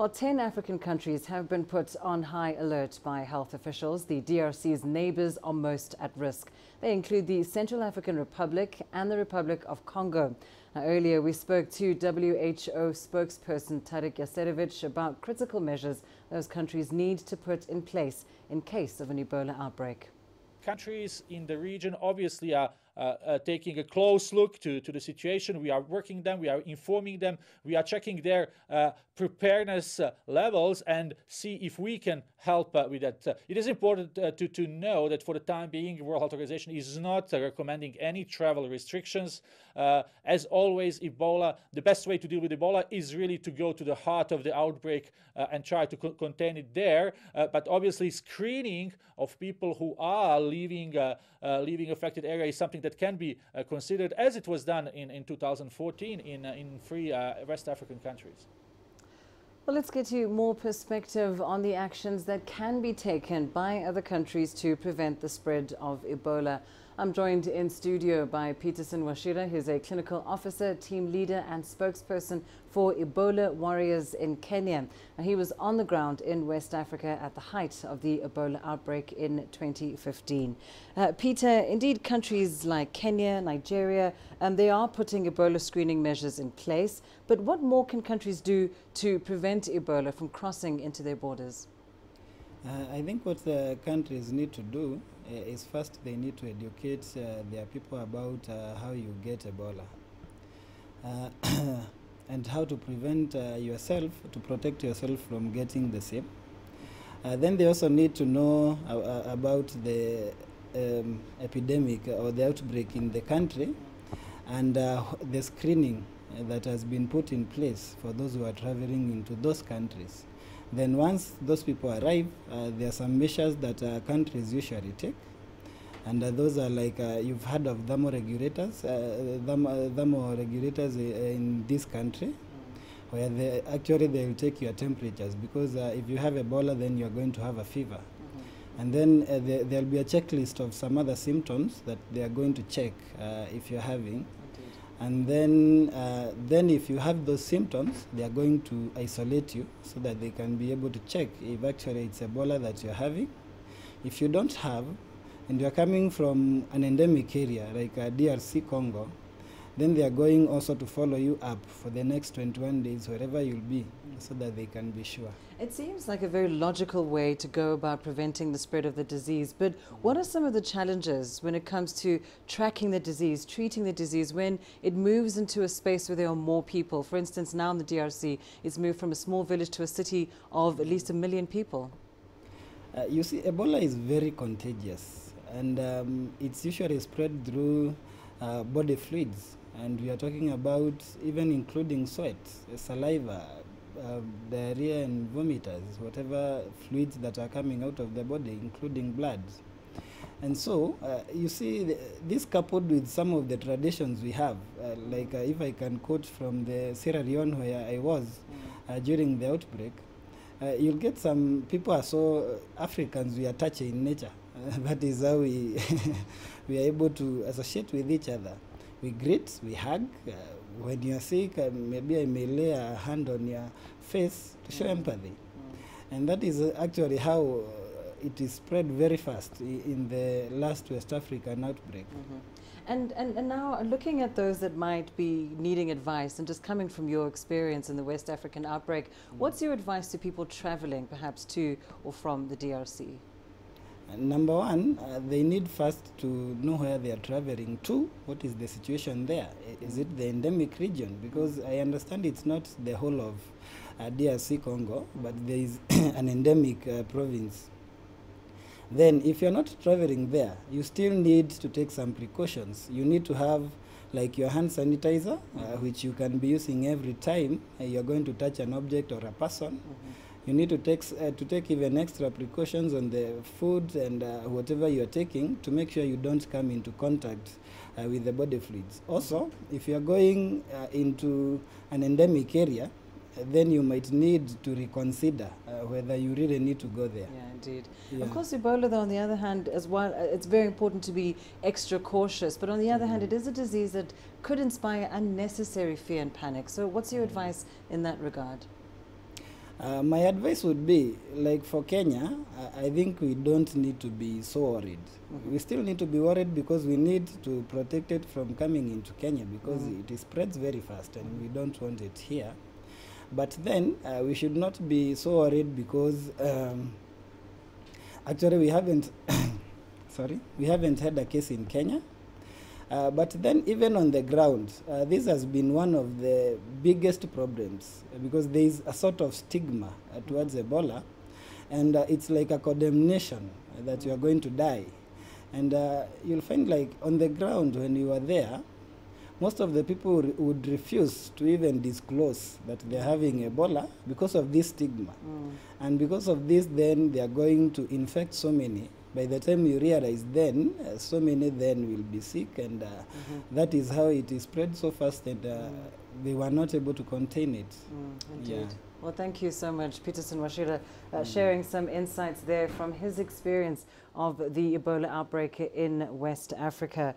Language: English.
Well, 10 African countries have been put on high alert by health officials. The DRC's neighbours are most at risk. They include the Central African Republic and the Republic of Congo. Now, earlier, we spoke to WHO spokesperson Tarik Jasarevic about critical measures those countries need to put in place in case of an Ebola outbreak. Countries in the region obviously are taking a close look to the situation. We are working them, we are informing them, we are checking their preparedness levels and see if we can help with that. It is important to know that for the time being, the World Health Organization is not recommending any travel restrictions. As always, Ebola, the best way to deal with Ebola is really to go to the heart of the outbreak and try to contain it there. But obviously, screening of people who are leaving affected area is something that can be considered, as it was done in 2014 in 3 West African countries. Well, let's get you more perspective on the actions that can be taken by other countries to prevent the spread of Ebola. I'm joined in studio by Peterson Washira. He's a clinical officer, team leader and spokesperson for Ebola Warriors in Kenya. And he was on the ground in West Africa at the height of the Ebola outbreak in 2015. Peter, indeed, countries like Kenya, Nigeria, they are putting Ebola screening measures in place. But what more can countries do to prevent Ebola from crossing into their borders? I think what the countries need to do is first they need to educate their people about how you get Ebola and how to prevent yourself, to protect yourself from getting the same. Then they also need to know about the epidemic or the outbreak in the country and the screening that has been put in place for those who are traveling into those countries. Then once those people arrive, there are some measures that countries usually take. And those are like, you've heard of thermoregulators in this country, where they will take your temperatures, because if you have Ebola, then you're going to have a fever. And then there'll be a checklist of some other symptoms that they are going to check if you're having. And then if you have those symptoms, they are going to isolate you so that they can be able to check if actually it's Ebola that you're having. If you don't have, and you're coming from an endemic area like DRC Congo, then they are going also to follow you up for the next 21 days, wherever you'll be, so that they can be sure. It seems like a very logical way to go about preventing the spread of the disease, but what are some of the challenges when it comes to tracking the disease, treating the disease, when it moves into a space where there are more people? For instance, now in the DRC, it's moved from a small village to a city of at least 1 million people. You see, Ebola is very contagious, and it's usually spread through body fluids. And we are talking about even including sweat, saliva, diarrhea and vomiters, whatever fluids that are coming out of the body, including blood. And so, you see, this coupled with some of the traditions we have, like if I can quote from the Sierra Leone where I was during the outbreak, you'll get some people are so Africans, we are touchy in nature. That is how we are able to associate with each other. We greet, we hug. When you're sick, maybe I may lay a hand on your face to show empathy. And that is actually how it is spread very fast in the last West African outbreak. And now, looking at those that might be needing advice, and just coming from your experience in the West African outbreak, what's your advice to people traveling perhaps to or from the DRC? Number one, they need first to know where they are traveling to. What is the situation there? Is it the endemic region? Because I understand it's not the whole of DRC Congo, but there is an endemic province. Then if you're not traveling there, you still need to take some precautions. You need to have like your hand sanitizer, which you can be using every time you're going to touch an object or a person. You need to take even extra precautions on the food and whatever you're taking to make sure you don't come into contact with the body fluids. Also, if you're going into an endemic area, then you might need to reconsider whether you really need to go there. Yeah, indeed. Yeah. Of course, Ebola, though, on the other hand, as well, it's very important to be extra cautious. But on the other hand, it is a disease that could inspire unnecessary fear and panic. So what's your advice in that regard? My advice would be, like for Kenya, I think we don't need to be so worried. We still need to be worried because we need to protect it from coming into Kenya because it spreads very fast and we don't want it here. But then we should not be so worried because actually we haven't, we haven't had a case in Kenya. But then even on the ground, this has been one of the biggest problems because there is a sort of stigma towards Ebola, and it's like a condemnation that you are going to die. And you'll find like on the ground when you are there, most of the people would refuse to even disclose that they're having Ebola because of this stigma. And because of this, then they are going to infect so many. By the time you realize then, so many then will be sick, and that is how it is spread so fast that they were not able to contain it. Indeed. Yeah. Well, thank you so much, Peterson Washira, sharing some insights there from his experience of the Ebola outbreak in West Africa.